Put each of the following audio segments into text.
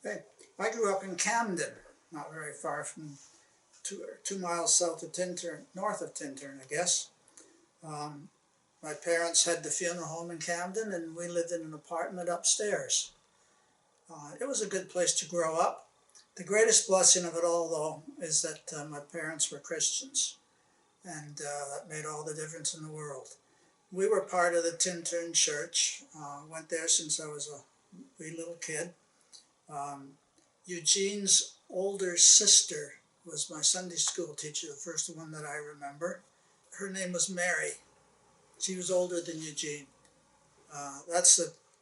Hey, I grew up in Camden, not very far from 2 miles south of Tintern, north of Tintern, I guess. Um, my parents had the funeral home in Camden, and we lived in an apartment upstairs. It was a good place to grow up. The greatest blessing of it all, though, is that my parents were Christians, and that made all the difference in the world. We were part of the Tintern church. Went there since I was a wee little kid. Um, Eugene's older sister was my Sunday school teacher, the first one that I remember. Her name was Mary. She was older than Eugene.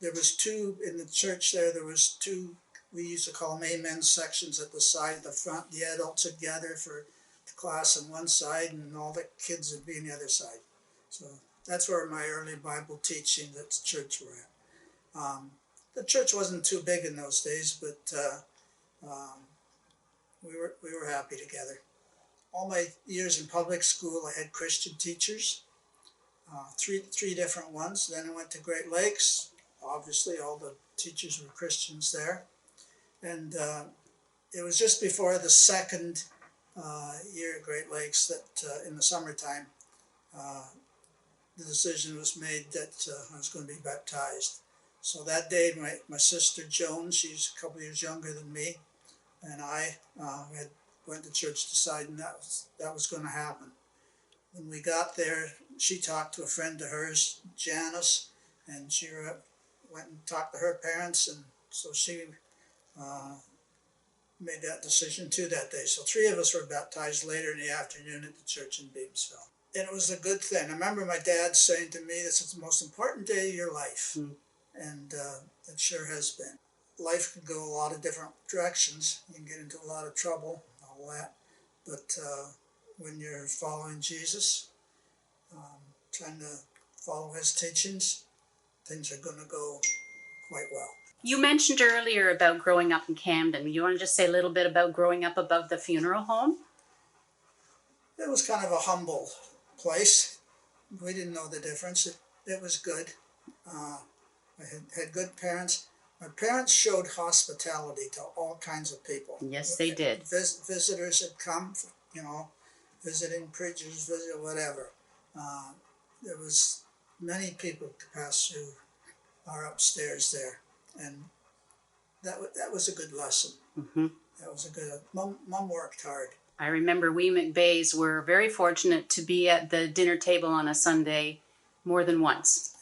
There was two in the church there. There was two, we used to call them amen sections at the side, the front. The adults would gather for the class on one side, and all the kids would be on the other side. So that's where my early Bible teaching at the church were at. The church wasn't too big in those days, but we were happy together. All my years in public school, I had Christian teachers, three different ones. Then I went to Great Lakes. Obviously, all the teachers were Christians there. And it was just before the second year at Great Lakes that in the summertime, the decision was made that I was going to be baptized. So that day, my sister Joan, she's a couple years younger than me, and I went to church deciding that was going to happen. When we got there, she talked to a friend of hers, Janice, and she went and talked to her parents, and so she made that decision too that day. So three of us were baptized later in the afternoon at the church in Beamsville. And it was a good thing. I remember my dad saying to me, "This is the most important day of your life." Mm. And it sure has been. Life can go a lot of different directions. You can get into a lot of trouble, all that. But when you're following Jesus, trying to follow his teachings, things are going to go quite well. You mentioned earlier about growing up in Camden. You want to just say a little bit about growing up above the funeral home? It was kind of a humble place. We didn't know the difference. It was good. I had good parents. My parents showed hospitality to all kinds of people. Yes, they did. Visitors had come, visiting preachers, whatever. There was many people could pass through our upstairs there, and that was a good lesson. Mm-hmm. That was a good. Mom worked hard. I remember we McBays were very fortunate to be at the dinner table on a Sunday more than once.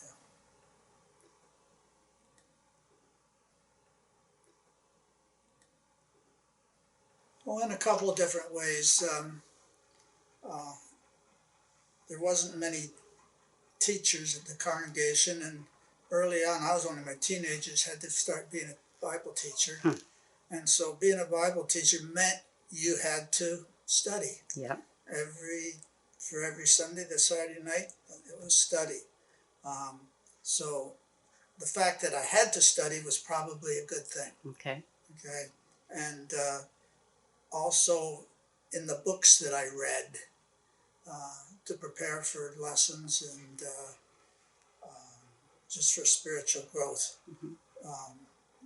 Well, in a couple of different ways. There wasn't many teachers at the congregation, and early on, I was one of my teenagers, had to start being a Bible teacher. And so being a Bible teacher meant you had to study. Yeah. For every Sunday, the Saturday night, it was study. So the fact that I had to study was probably a good thing. Okay. Okay. And also in the books that I read to prepare for lessons and just for spiritual growth. Mm-hmm.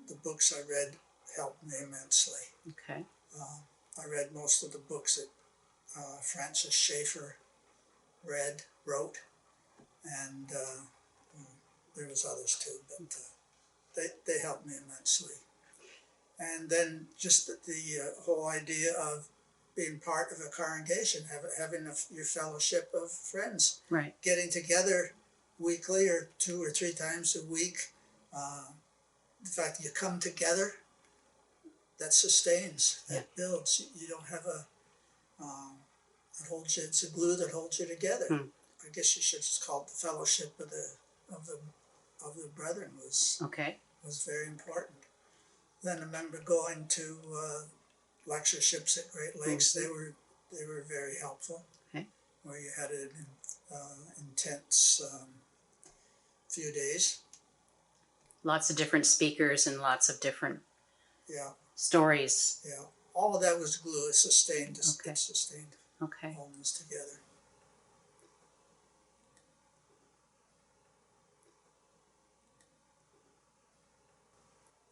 The books I read helped me immensely. Okay. I read most of the books that Francis Schaeffer wrote, and there was others too, but they helped me immensely. And then just the whole idea of being part of a congregation, having your fellowship of friends, right, getting together weekly or 2 or 3 times a week. The fact that you come together, that sustains, that builds. You don't have that holds you. It's a glue that holds you together. I guess you should just call it the fellowship of the brethren was very important. Then I remember going to lectureships at Great Lakes. Mm-hmm. They were very helpful. Okay. Where you had an intense few days. Lots of different speakers and lots of different stories. Yeah, all of that was glue. It sustained. It sustained. Okay. Holding us together.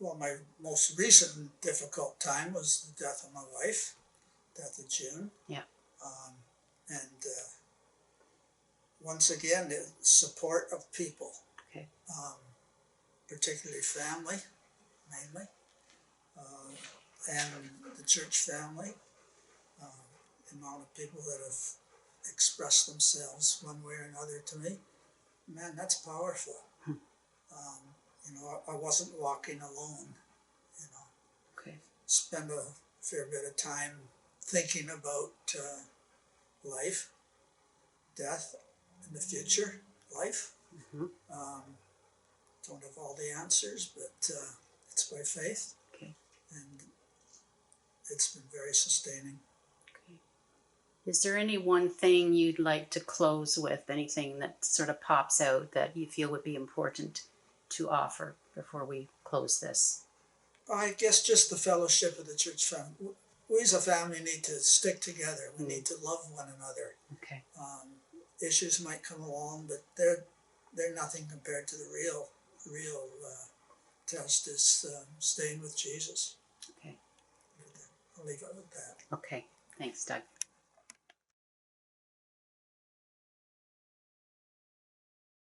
Well, my most recent difficult time was the death of my wife, death of June. Yeah. And once again, the support of people, Okay. particularly family, mainly, and the church family. The amount of people that have expressed themselves one way or another to me, man, that's powerful. I wasn't walking alone. Okay. Spend a fair bit of time thinking about life, death, and the future life. Mm-hmm. Don't have all the answers, but it's by faith, Okay. and it's been very sustaining. Okay. Is there any one thing you'd like to close with? Anything that sort of pops out that you feel would be important to offer before we close this? I guess just the fellowship of the church family. We as a family need to stick together. We need to love one another. Okay. Issues might come along, but they're nothing compared to the real test is staying with Jesus. Okay. I'll leave it with that. Okay. Thanks, Doug.